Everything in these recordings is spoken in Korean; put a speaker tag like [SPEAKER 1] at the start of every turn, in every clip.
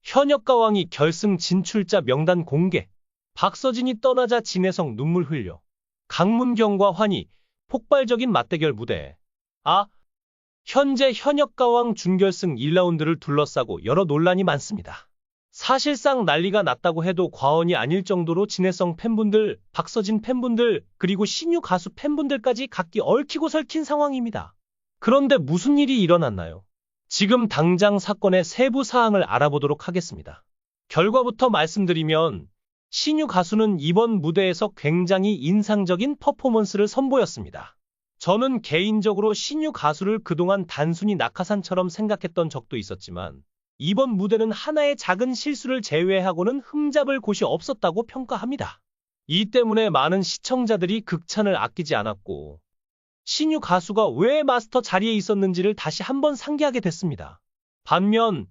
[SPEAKER 1] 현역가왕이 결승 진출자 명단 공개. 박서진이 떠나자 진혜성 눈물 흘려. 강문경과 환희, 폭발적인 맞대결 무대. 현재 현역가왕 준결승 1라운드를 둘러싸고 여러 논란이 많습니다. 사실상 난리가 났다고 해도 과언이 아닐 정도로 진혜성 팬분들, 박서진 팬분들, 그리고 신유 가수 팬분들까지 각기 얽히고 설킨 상황입니다. 그런데 무슨 일이 일어났나요? 지금 당장 사건의 세부 사항을 알아보도록 하겠습니다. 결과부터 말씀드리면 신유 가수는 이번 무대에서 굉장히 인상적인 퍼포먼스를 선보였습니다. 저는 개인적으로 신유 가수를 그동안 단순히 낙하산처럼 생각했던 적도 있었지만 이번 무대는 하나의 작은 실수를 제외하고는 흠잡을 곳이 없었다고 평가합니다. 이 때문에 많은 시청자들이 극찬을 아끼지 않았고 신유 가수가 왜 마스터 자리에 있었는지를 다시 한번 상기하게 됐습니다. 반면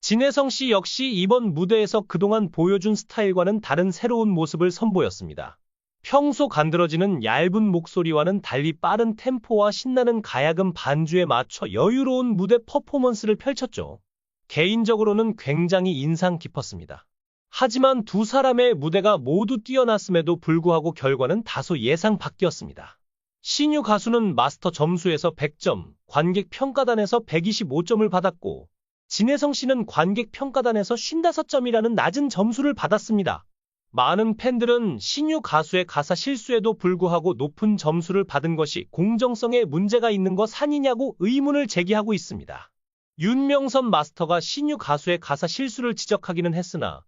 [SPEAKER 1] 진혜성 씨 역시 이번 무대에서 그동안 보여준 스타일과는 다른 새로운 모습을 선보였습니다. 평소 간드러지는 얇은 목소리와는 달리 빠른 템포와 신나는 가야금 반주에 맞춰 여유로운 무대 퍼포먼스를 펼쳤죠. 개인적으로는 굉장히 인상 깊었습니다. 하지만 두 사람의 무대가 모두 뛰어났음에도 불구하고 결과는 다소 예상 밖이었습니다. 신유 가수는 마스터 점수에서 100점, 관객 평가단에서 125점을 받았고 진혜성 씨는 관객 평가단에서 55점이라는 낮은 점수를 받았습니다. 많은 팬들은 신유 가수의 가사 실수에도 불구하고 높은 점수를 받은 것이 공정성에 문제가 있는 것 아니냐고 의문을 제기하고 있습니다. 윤명선 마스터가 신유 가수의 가사 실수를 지적하기는 했으나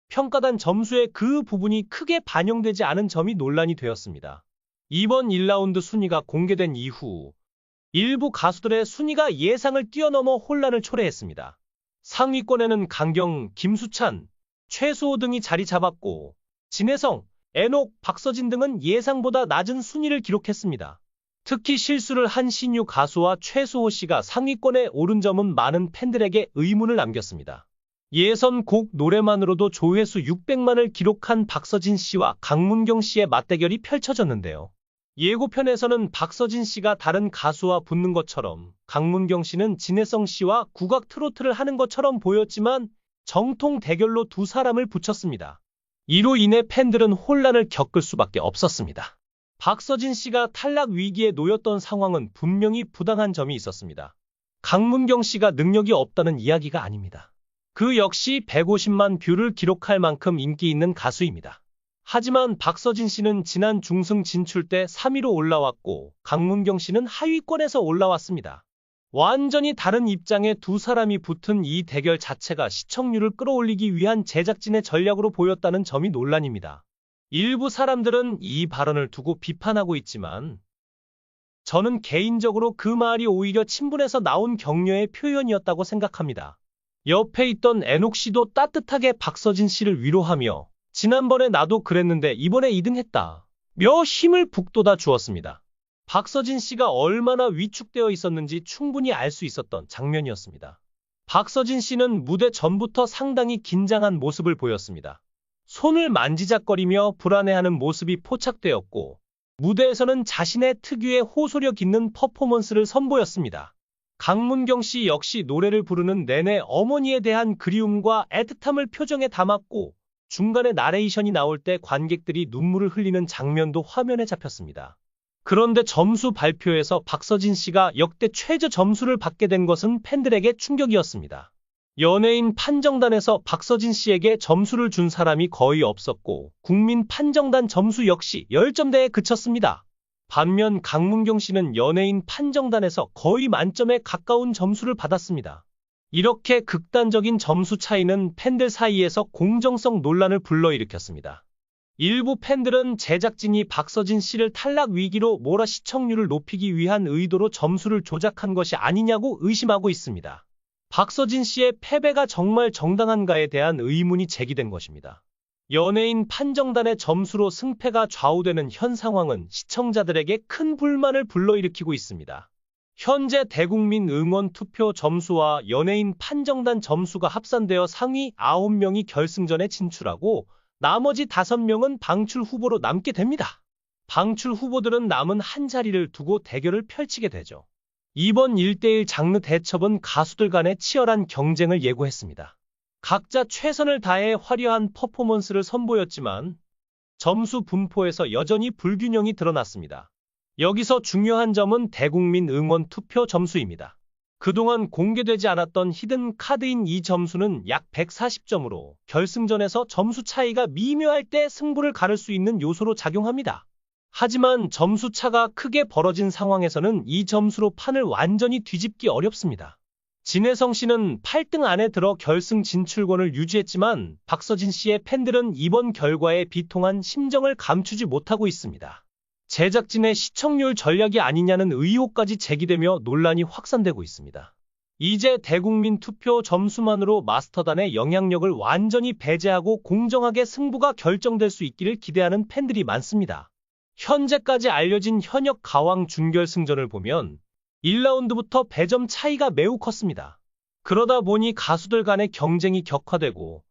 [SPEAKER 1] 평가단 점수에 그 부분이 크게 반영되지 않은 점이 논란이 되었습니다. 이번 1라운드 순위가 공개된 이후 일부 가수들의 순위가 예상을 뛰어넘어 혼란을 초래했습니다. 상위권에는 강경, 김수찬, 최수호 등이 자리 잡았고 진혜성, 애녹, 박서진 등은 예상보다 낮은 순위를 기록했습니다. 특히 실수를 한 신유 가수와 최수호 씨가 상위권에 오른 점은 많은 팬들에게 의문을 남겼습니다. 예선 곡 노래만으로도 조회수 600만을 기록한 박서진 씨와 강문경 씨의 맞대결이 펼쳐졌는데요. 예고편에서는 박서진 씨가 다른 가수와 붙는 것처럼 강문경 씨는 진혜성 씨와 국악 트로트를 하는 것처럼 보였지만 정통 대결로 두 사람을 붙였습니다. 이로 인해 팬들은 혼란을 겪을 수밖에 없었습니다. 박서진 씨가 탈락 위기에 놓였던 상황은 분명히 부당한 점이 있었습니다. 강문경 씨가 능력이 없다는 이야기가 아닙니다. 그 역시 150만 뷰를 기록할 만큼 인기 있는 가수입니다. 하지만 박서진 씨는 지난 중승 진출 때 3위로 올라왔고 강문경 씨는 하위권에서 올라왔습니다. 완전히 다른 입장의 두 사람이 붙은 이 대결 자체가 시청률을 끌어올리기 위한 제작진의 전략으로 보였다는 점이 논란입니다. 일부 사람들은 이 발언을 두고 비판하고 있지만 저는 개인적으로 그 말이 오히려 친분에서 나온 격려의 표현이었다고 생각합니다. 옆에 있던 애녹 씨도 따뜻하게 박서진 씨를 위로하며 지난번에 나도 그랬는데 이번에 2등했다 며 힘을 북돋아 주었습니다. 박서진 씨가 얼마나 위축되어 있었는지 충분히 알 수 있었던 장면이었습니다. 박서진 씨는 무대 전부터 상당히 긴장한 모습을 보였습니다. 손을 만지작거리며 불안해하는 모습이 포착되었고 무대에서는 자신의 특유의 호소력 있는 퍼포먼스를 선보였습니다. 강문경 씨 역시 노래를 부르는 내내 어머니에 대한 그리움과 애틋함을 표정에 담았고 중간에 나레이션이 나올 때 관객들이 눈물을 흘리는 장면도 화면에 잡혔습니다. 그런데 점수 발표에서 박서진 씨가 역대 최저 점수를 받게 된 것은 팬들에게 충격이었습니다. 연예인 판정단에서 박서진 씨에게 점수를 준 사람이 거의 없었고 국민 판정단 점수 역시 10점대에 그쳤습니다. 반면 강문경 씨는 연예인 판정단에서 거의 만점에 가까운 점수를 받았습니다. 이렇게 극단적인 점수 차이는 팬들 사이에서 공정성 논란을 불러일으켰습니다. 일부 팬들은 제작진이 박서진 씨를 탈락 위기로 몰아 시청률을 높이기 위한 의도로 점수를 조작한 것이 아니냐고 의심하고 있습니다. 박서진 씨의 패배가 정말 정당한가에 대한 의문이 제기된 것입니다. 연예인 판정단의 점수로 승패가 좌우되는 현 상황은 시청자들에게 큰 불만을 불러일으키고 있습니다. 현재 대국민 응원 투표 점수와 연예인 판정단 점수가 합산되어 상위 9명이 결승전에 진출하고 나머지 5명은 방출 후보로 남게 됩니다. 방출 후보들은 남은 한 자리를 두고 대결을 펼치게 되죠. 이번 1대1 장르 대첩은 가수들 간의 치열한 경쟁을 예고했습니다. 각자 최선을 다해 화려한 퍼포먼스를 선보였지만 점수 분포에서 여전히 불균형이 드러났습니다. 여기서 중요한 점은 대국민 응원 투표 점수입니다. 그동안 공개되지 않았던 히든 카드인 이 점수는 약 140점으로 결승전에서 점수 차이가 미묘할 때 승부를 가를 수 있는 요소로 작용합니다. 하지만 점수 차가 크게 벌어진 상황에서는 이 점수로 판을 완전히 뒤집기 어렵습니다. 진혜성 씨는 8등 안에 들어 결승 진출권을 유지했지만 박서진 씨의 팬들은 이번 결과에 비통한 심정을 감추지 못하고 있습니다. 제작진의 시청률 전략이 아니냐는 의혹까지 제기되며 논란이 확산되고 있습니다. 이제 대국민 투표 점수만으로 마스터단의 영향력을 완전히 배제하고 공정하게 승부가 결정될 수 있기를 기대하는 팬들이 많습니다. 현재까지 알려진 현역 가왕 준결승전을 보면 1라운드부터 배점 차이가 매우 컸습니다. 그러다 보니 가수들 간의 경쟁이 격화되고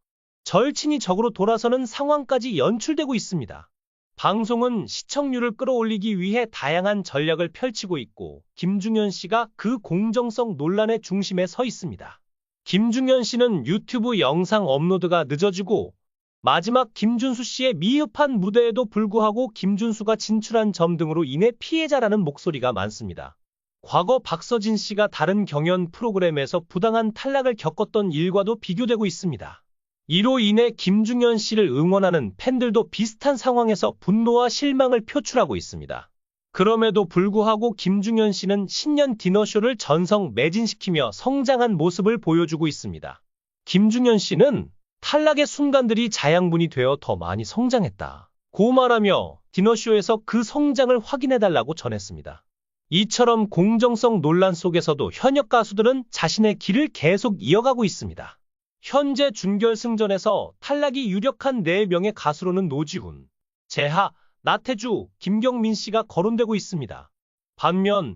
[SPEAKER 1] 절친이 적으로 돌아서는 상황까지 연출되고 있습니다. 방송은 시청률을 끌어올리기 위해 다양한 전략을 펼치고 있고 김중현 씨가 그 공정성 논란의 중심에 서 있습니다. 김중현 씨는 유튜브 영상 업로드가 늦어지고 마지막 김준수 씨의 미흡한 무대에도 불구하고 김준수가 진출한 점 등으로 인해 피해자라는 목소리가 많습니다. 과거 박서진 씨가 다른 경연 프로그램에서 부당한 탈락을 겪었던 일과도 비교되고 있습니다. 이로 인해 김중현 씨를 응원하는 팬들도 비슷한 상황에서 분노와 실망을 표출하고 있습니다. 그럼에도 불구하고 김중현 씨는 신년 디너쇼를 전성 매진시키며 성장한 모습을 보여주고 있습니다. 김중현 씨는 탈락의 순간들이 자양분이 되어 더 많이 성장했다 고 말하며 디너쇼에서 그 성장을 확인해달라고 전했습니다. 이처럼 공정성 논란 속에서도 현역 가수들은 자신의 길을 계속 이어가고 있습니다. 현재 준결승전에서 탈락이 유력한 4명의 가수로는 노지훈, 재하, 나태주, 김경민 씨가 거론되고 있습니다. 반면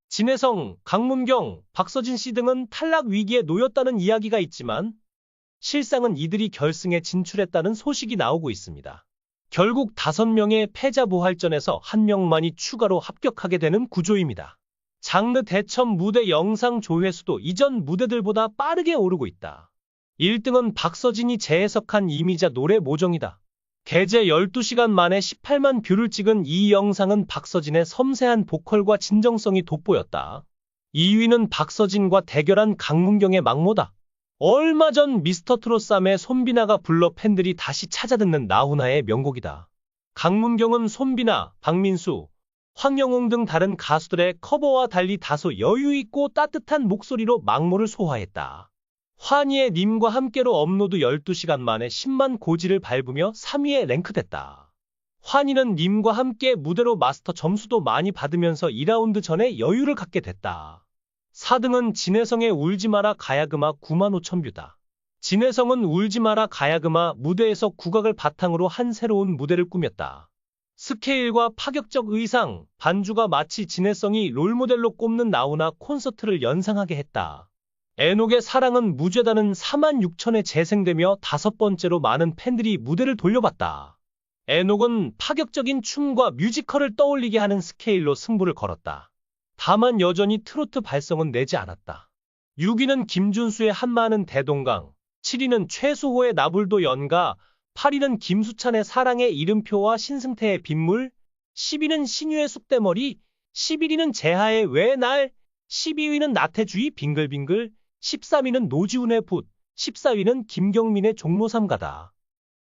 [SPEAKER 1] 진혜성, 강문경, 박서진 씨 등은 탈락 위기에 놓였다는 이야기가 있지만 실상은 이들이 결승에 진출했다는 소식이 나오고 있습니다. 결국 5명의 패자 부활전에서 1명만이 추가로 합격하게 되는 구조입니다. 장르 대첩 무대 영상 조회수도 이전 무대들보다 빠르게 오르고 있다. 1등은 박서진이 재해석한 이미자 노래 모정이다. 개제 12시간 만에 18만 뷰를 찍은 이 영상은 박서진의 섬세한 보컬과 진정성이 돋보였다. 2위는 박서진과 대결한 강문경의 막모다. 얼마 전 미스터트롯3의 손비나가 불러 팬들이 다시 찾아듣는 나훈아의 명곡이다. 강문경은 손비나, 박민수, 황영웅 등 다른 가수들의 커버와 달리 다소 여유있고 따뜻한 목소리로 막모를 소화했다. 환희의 님과 함께로 업로드 12시간 만에 10만 고지를 밟으며 3위에 랭크됐다. 환희는 님과 함께 무대로 마스터 점수도 많이 받으면서 2라운드 전에 여유를 갖게 됐다. 4등은 진혜성의 울지마라 가야그마 9만 5천 뷰다. 진혜성은 울지마라 가야그마 무대에서 국악을 바탕으로 한 새로운 무대를 꾸몄다. 스케일과 파격적 의상, 반주가 마치 진혜성이 롤모델로 꼽는 나훈아 콘서트를 연상하게 했다. 애녹의 사랑은 무죄다는 4만 6천에 재생되며 5번째로 많은 팬들이 무대를 돌려봤다. 애녹은 파격적인 춤과 뮤지컬을 떠올리게 하는 스케일로 승부를 걸었다. 다만 여전히 트로트 발성은 내지 않았다. 6위는 김준수의 한마는 대동강, 7위는 최수호의 나불도 연가, 8위는 김수찬의 사랑의 이름표와 신승태의 빗물, 10위는 신유의 쑥대머리, 11위는 재하의 왜 날, 12위는 나태주의 빙글빙글, 13위는 노지훈의 붓, 14위는 김경민의 종로삼가다.